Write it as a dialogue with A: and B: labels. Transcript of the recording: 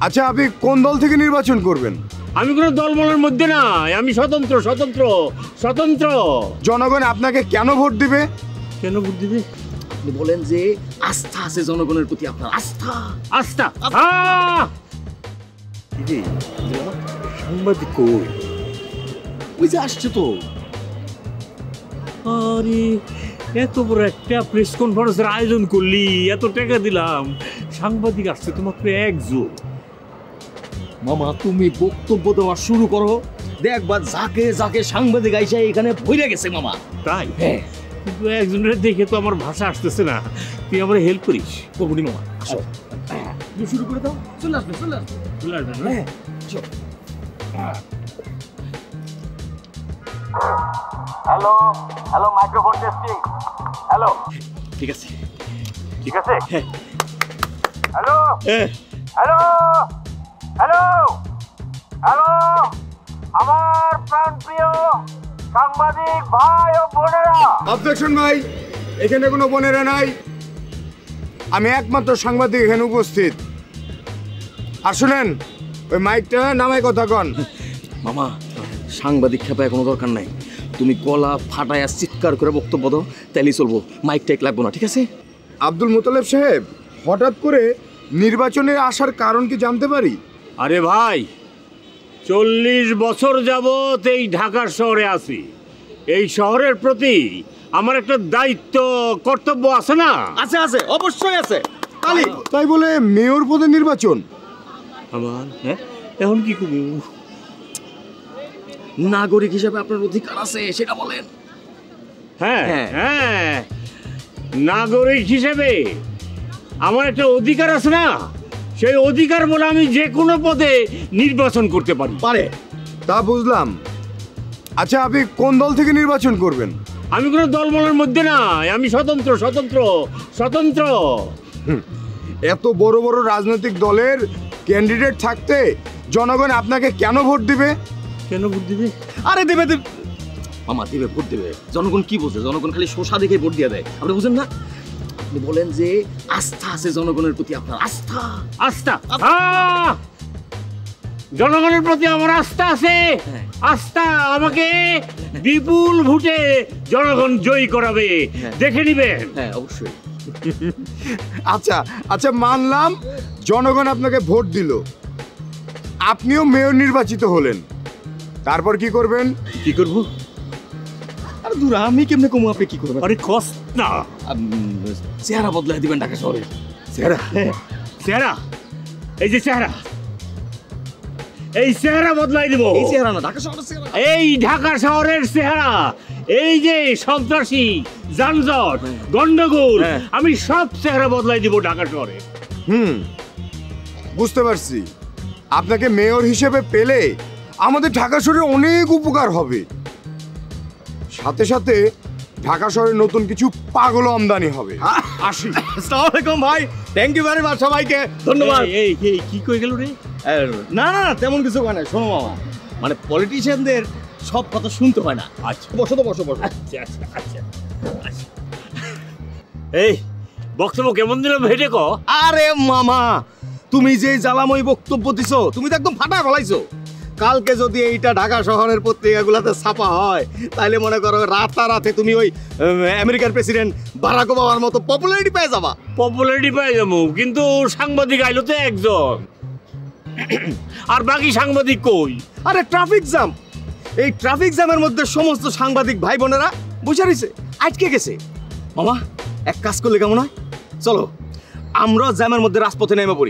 A: আচ্ছা, আপনি কোন দল থেকে নির্বাচন করবেন?
B: আমি কোনো দলবলের মধ্যে নাই, আমি স্বতন্ত্র স্বতন্ত্র স্বতন্ত্র।
A: জনগণ আপনাকে কেন ভোট দিবে?
B: কেন ভোট দিবে?
C: আপনি বলেন যে আস্থা আছে জনগণের প্রতি, আপনার আস্থা।
B: আস্থা? সাংবাদিক কই?
C: ওই যে আসছে তো।
B: আরে এত বড় একটা প্রেস কনফারেন্সের আয়োজন করলি, এত টাকা দিলাম, সাংবাদিক আসছে তো মাত্র একজন।
C: মামা তুমি বক্তব্য দেওয়া শুরু করো, দেখবা যাকে যাকে সাংবাদিক আইসা এখানে ভইরা গেছে মামা।
B: তাই?
C: হ্যাঁ।
B: কিন্তু একজনের দেখে তো আমার ভাষা আসতেছে না, তুই আমার হেল্প করিস।
C: কবুনি মামা আসো, তুমি শুরু করে দাও। চলে আসবে চলে আসবে।
B: চলে আসবেন?
C: হ্যাঁ চল।
D: Hello hello, microphone testing. Hello,
C: ঠিক আছে
D: ঠিক আছে।
C: হ্যাঁ।
D: হ্যালো হ্যালো হ্যালো হ্যালো, আমার প্রাণপ্রিয় সাংবাদিক ভাই ও বোনেরা।
A: অবজেকশন ভাই, এখানে কোনো বোনেরা নাই, আমি একমাত্র সাংবাদিক এখানে উপস্থিত। আর শুনেন, ওই মাইকটা নামায় কথা কন।
C: মামা সাংবাদিক খেপায় কোনো দরকার নাই, তুমি গলা ফাটায়া চিৎকার করে বক্তব্য দাও, তাইলেই চলবো। মাইক টাইক লাগবো না, ঠিক আছে?
A: আব্দুল মোতালেব সাহেব, হঠাৎ করে নির্বাচনে আসার কারণ কি জানতে পারি?
B: আরে ভাই, 40 বছর যাবত এই ঢাকার শহরে আছি। এই শহরের প্রতি আমার একটা দায়িত্ব কর্তব্য আছে না?
C: আছে আছে, অবশ্যই আছে।
A: তাই বলে মেয়র পদে নির্বাচন?
B: আমার হ্যাঁ, এখন কি করবো?
C: নাগরিক হিসেবে আপনার অধিকার আছে, সেটা বলেন।
B: হ্যাঁ
C: হ্যাঁ।
B: হ্যাঁ, নাগরিক হিসেবে আমার একটা অধিকার আছে না? সেই অধিকার বলে আমি যে কোনো পদে নির্বাচন করতে পারি।
C: পারে।
A: তা বুঝলাম। আচ্ছা, আপনি কোন দল থেকে নির্বাচন করবেন?
B: আমি কোনো দলবলের মধ্যে নাই, আমি স্বতন্ত্র স্বতন্ত্র স্বতন্ত্র।
A: এত বড় বড় রাজনৈতিক দলের ক্যান্ডিডেট থাকতে জনগণ আপনাকে কেন ভোট দিবে?
B: কেন ভোট দিবে?
C: আরে দেবে দেবে মামা, দেবে, ভোট দেবে। জনগণ কি বোঝে? জনগণ খালি শোষা দেখে ভোট দিয়ে দেয়, আপনি বুঝেন না? আপনি বলেন যে আস্থা আছে জনগণের প্রতি, আপনার আস্থা।
B: আস্থা? জনগণের প্রতি আমার আস্থা আছে।
C: হ্যাঁ।
B: আস্থা আমাকে বিপুল ভোটে জনগণ জয়ী করাবে,
C: হ্যাঁ।
B: দেখে নিবেন।
C: হ্যাঁ অবশ্যই।
A: আচ্ছা আচ্ছা, মানলাম জনগণ আপনাকে ভোট দিল, আপনিও মেয়র নির্বাচিত হলেন, তারপর কি করবেন?
C: কি করব? আরে দূর, আমি কেমনে কমু, আপনি কি করবেন?
B: আরে কষ্ট না,
C: চেহারা বদলাই দিবেন ঢাকা শহরে।
B: চেহারা? চেহারা? এই যে চেহারা, এই চেহারা বদলাই দিব।
C: এই চেহারা না, ঢাকা শহরের চেহারা।
B: এই ঢাকা শহরের চেহারা, এই যে সন্ত্রাসী, যানজট, গন্ডগোল,
C: হ্যাঁ।
B: আমি সব চেহারা বদলাই দিব ঢাকা শহরে।
A: বুঝতে পারছি, আপনাকে মেয়র হিসেবে পেলে আমাদের ঢাকা শহরে অনেক উপকার হবে, সাথে সাথে ঢাকা শহরে নতুন কিছু পাগল আমদানি হবে। আসি।
C: আসসালামু আলাইকুম ভাই, থ্যাংক ইউ ভেরি মাচ সবাইকে, ধন্যবাদ।
B: এই কি কই গেল রে?
C: না না না, তেমন কিছু হয় না। শোনো মামা, মানে পলিটিশিয়ানদের সব কথা শুনতে হয় না।
B: আচ্ছা
C: বসো তো, বসো বসো।
B: আচ্ছা আচ্ছা আচ্ছা আচ্ছা। এই বক্তব্য কেমন দিলাম হেঁটে ক?
C: আরে মামা, তুমি যে জ্বালাময় বক্তব্য দিছো, তুমি তো একদম ফাটা ফলাইছো। কালকে যদি এইটা ঢাকা শহরের পত্রিকাগুলোতে ছাপা হয়, তাহলে মনে করো রাতারাতে তুমি ওই আমেরিকার প্রেসিডেন্ট বারাক ওবামার মতো পপুলারিটি পেয়ে যাবা।
B: পপুলারিটি পাই যাবো, কিন্তু সাংবাদিক আইলো তো একজন, আর বাকি সাংবাদিক কই?
C: আরে ট্রাফিক জ্যাম, এই ট্রাফিক জ্যামের মধ্যে সমস্ত সাংবাদিক ভাই বোনেরা বসে রয়েছে, আটকে গেছে। মামা এক কাজ করলে কেমন হয়? চলো আমরা জ্যামের মধ্যে রাজপথে নেমে পড়ি।